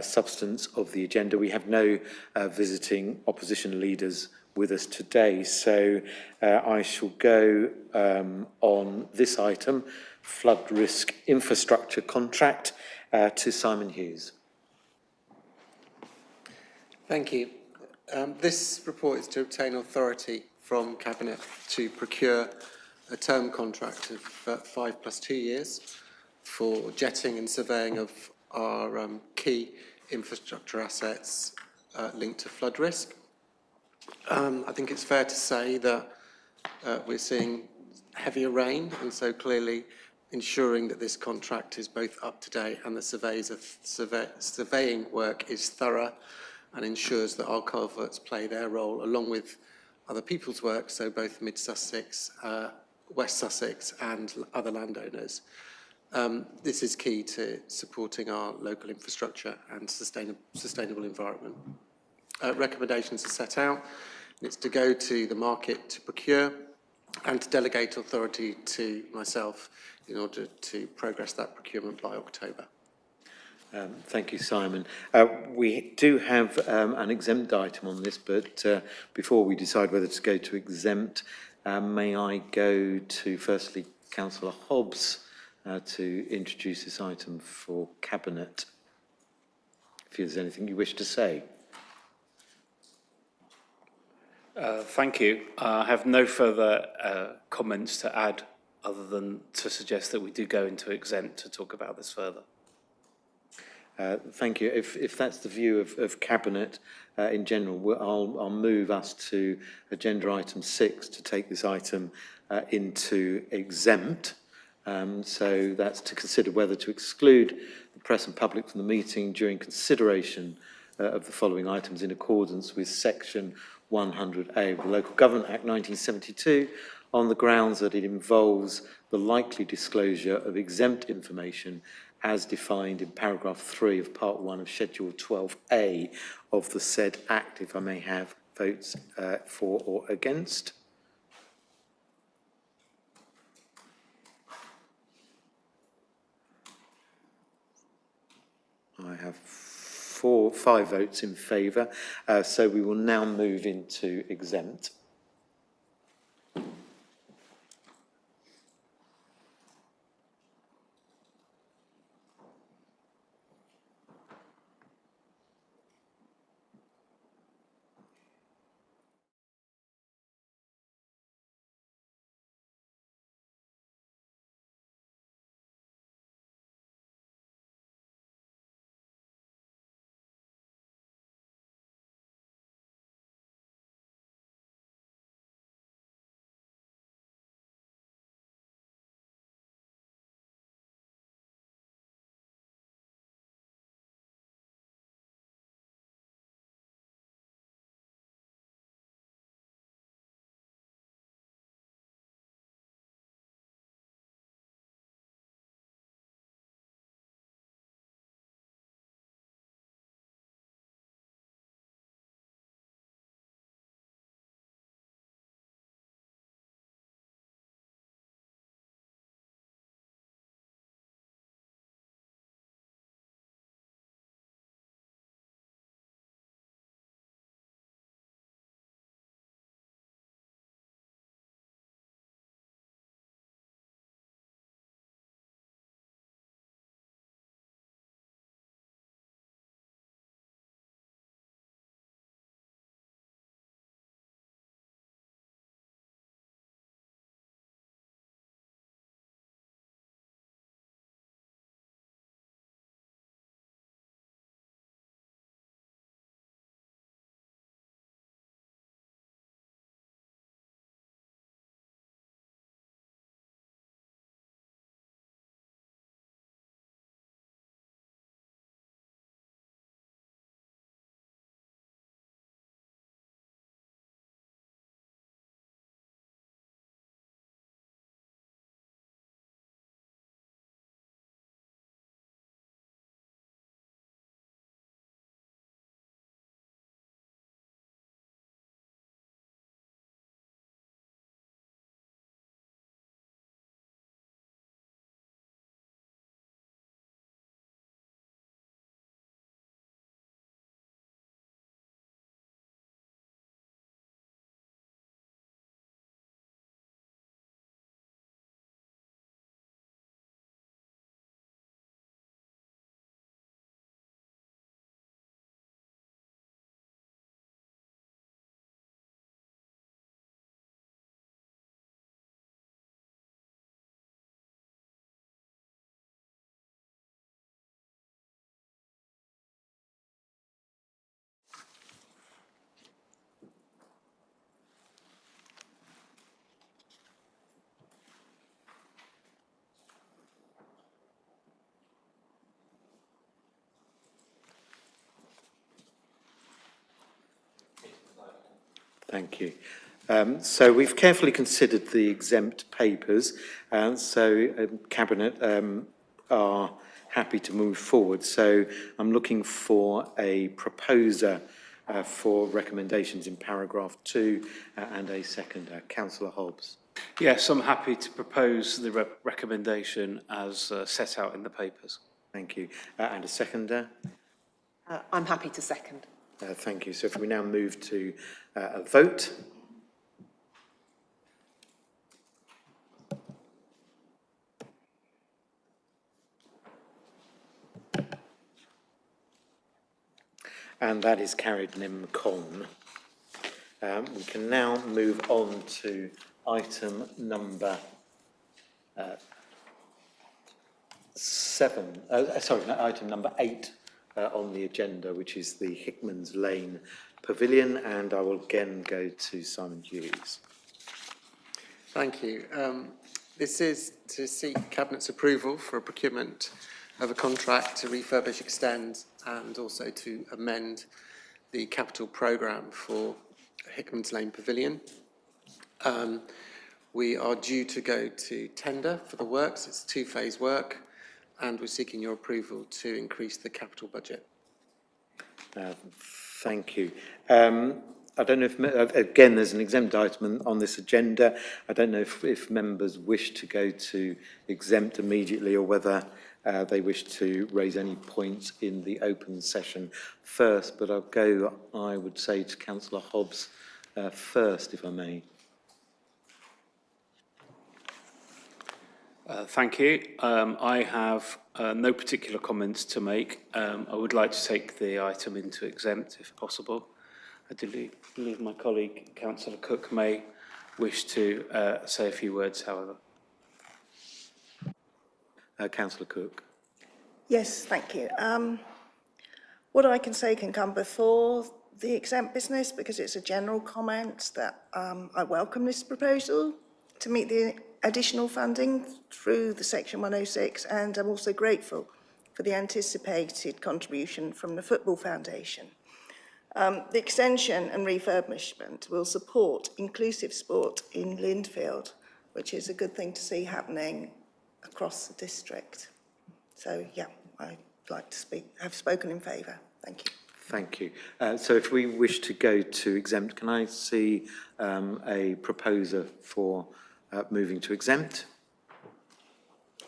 substance of the agenda. We have no visiting opposition leaders with us today, so I shall go on this item, flood risk infrastructure contract, to Simon Hughes. Thank you. This report is to obtain authority from Cabinet to procure a term contract of 5 + 2 years for jetting and surveying of our key infrastructure assets linked to flood risk. I think it's fair to say that we're seeing heavier rain, and so clearly ensuring that this contract is both up to date and the surveying work is thorough and ensures that our culverts play their role along with other people's work, so both Mid Sussex, West Sussex and other landowners. This is key to supporting our local infrastructure and sustainable environment. Recommendations are set out. It's to go to the market to procure and to delegate authority to myself in order to progress that procurement by October. Thank you, Simon. We do have an exempt item on this, but before we decide whether to go to exempt, may I go to, firstly, Councillor Hobbs to introduce this item for Cabinet, if there's anything you wish to say. Thank you. I have no further comments to add other than to suggest that we do go into exempt to talk about this further. Thank you. If that's the view of Cabinet in general, I'll move us to agenda item 6 to take this item into exempt. So that's to consider whether to exclude the press and public from the meeting during consideration of the following items in accordance with section 100A of the Local Government Act 1972 on the grounds that it involves the likely disclosure of exempt information as defined in paragraph 3 of part 1 of schedule 12A of the said act. If I may have votes for or against. I have 5 votes in favour, so we will now move into exempt. Thank you. So we've carefully considered the exempt papers, and so Cabinet are happy to move forward. So I'm looking for a proposer for recommendations in paragraph 2 and a seconder. Councillor Hobbs. Yes, I'm happy to propose the recommendation as set out in the papers. Thank you. And a seconder. I'm happy to second. Thank you. So if we now move to a vote. And that is carried nim con. We can now move on to item number 8 on the agenda, which is the Hickman's Lane Pavilion, and I will again go to Simon Hughes. Thank you. This is to seek Cabinet's approval for a procurement of a contract to refurbish, extend and also to amend the capital programme for Hickman's Lane Pavilion. We are due to go to tender for the works. It's two-phase work and we're seeking your approval to increase the capital budget. Thank you. I don't know if, again, there's an exempt item on this agenda. I don't know if members wish to go to exempt immediately or whether they wish to raise any points in the open session first, but I'll go, I would say, to Councillor Hobbs first, if I may. Thank you. I have no particular comments to make. I would like to take the item into exempt, if possible. I believe my colleague, Councillor Cook, may wish to say a few words, however. Councillor Cook. Yes, thank you. What I can say can come before the exempt business because it's a general comment that I welcome this proposal to meet the additional funding through the Section 106, and I'm also grateful for the anticipated contribution from the Football Foundation. The extension and refurbishment will support inclusive sport in Lindfield, which is a good thing to see happening across the district. So, yeah, I'd like to have spoken in favour. Thank you. Thank you. So if we wish to go to exempt, can I see a proposer for moving to exempt?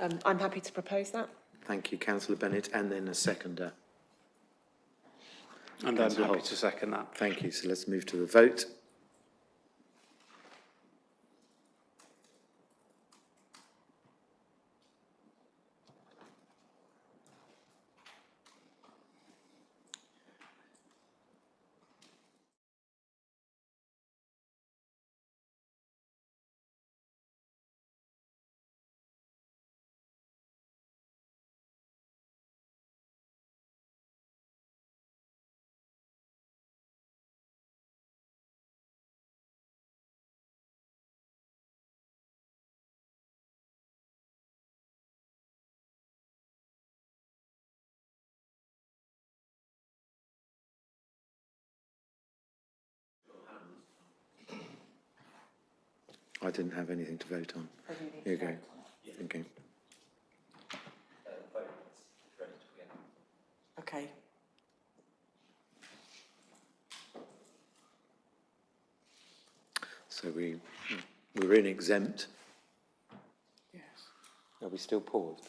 I'm happy to propose that. Thank you, Councillor Bennett, and then a seconder. And I'm Councillor happy Hobbs. to second that. Thank you. So let's move to the vote. I didn't have anything to vote on. Here you go. Okay. Okay. So we're in exempt. Yes. Are we still paused?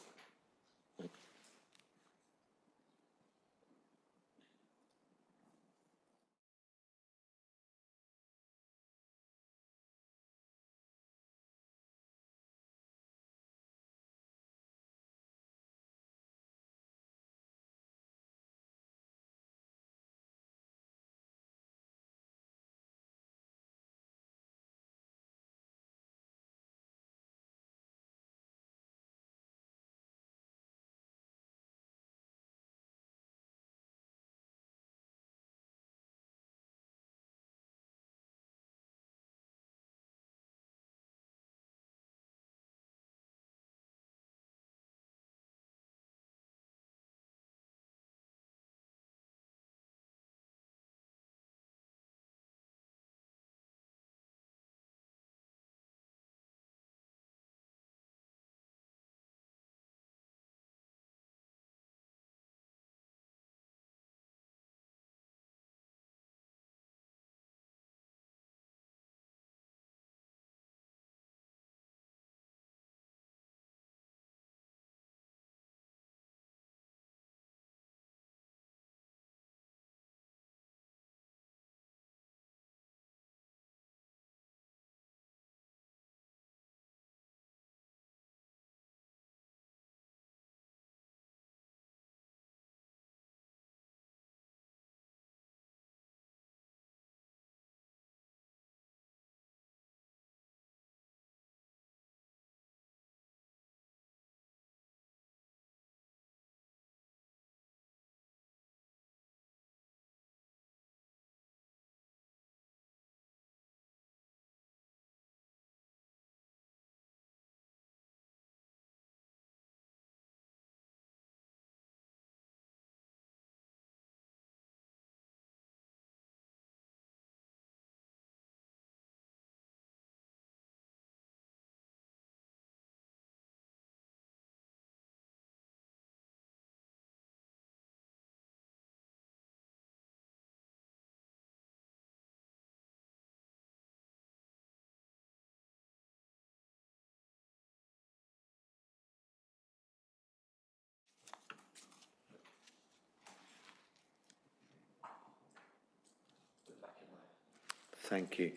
Thank you.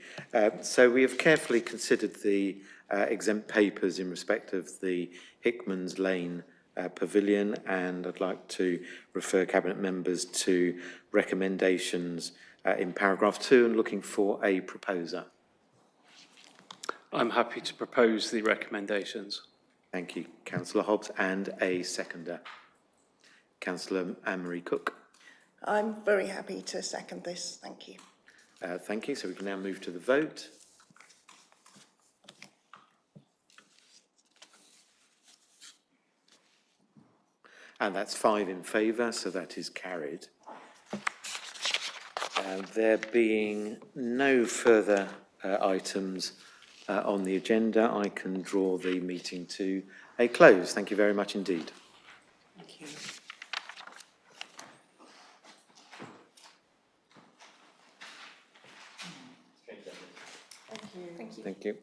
So we have carefully considered the exempt papers in respect of the Hickman's Lane Pavilion, and I'd like to refer Cabinet members to recommendations in paragraph 2 and looking for a proposer. I'm happy to propose the recommendations. Thank you, Councillor Hobbs, and a seconder. Councillor Anne-Marie Cook. I'm very happy to second this, thank you. Thank you. So we can now move to the vote. And that's 5 in favour, so that is carried. There being no further items on the agenda, I can draw the meeting to a close. Thank you very much indeed. Thank you. Thank you.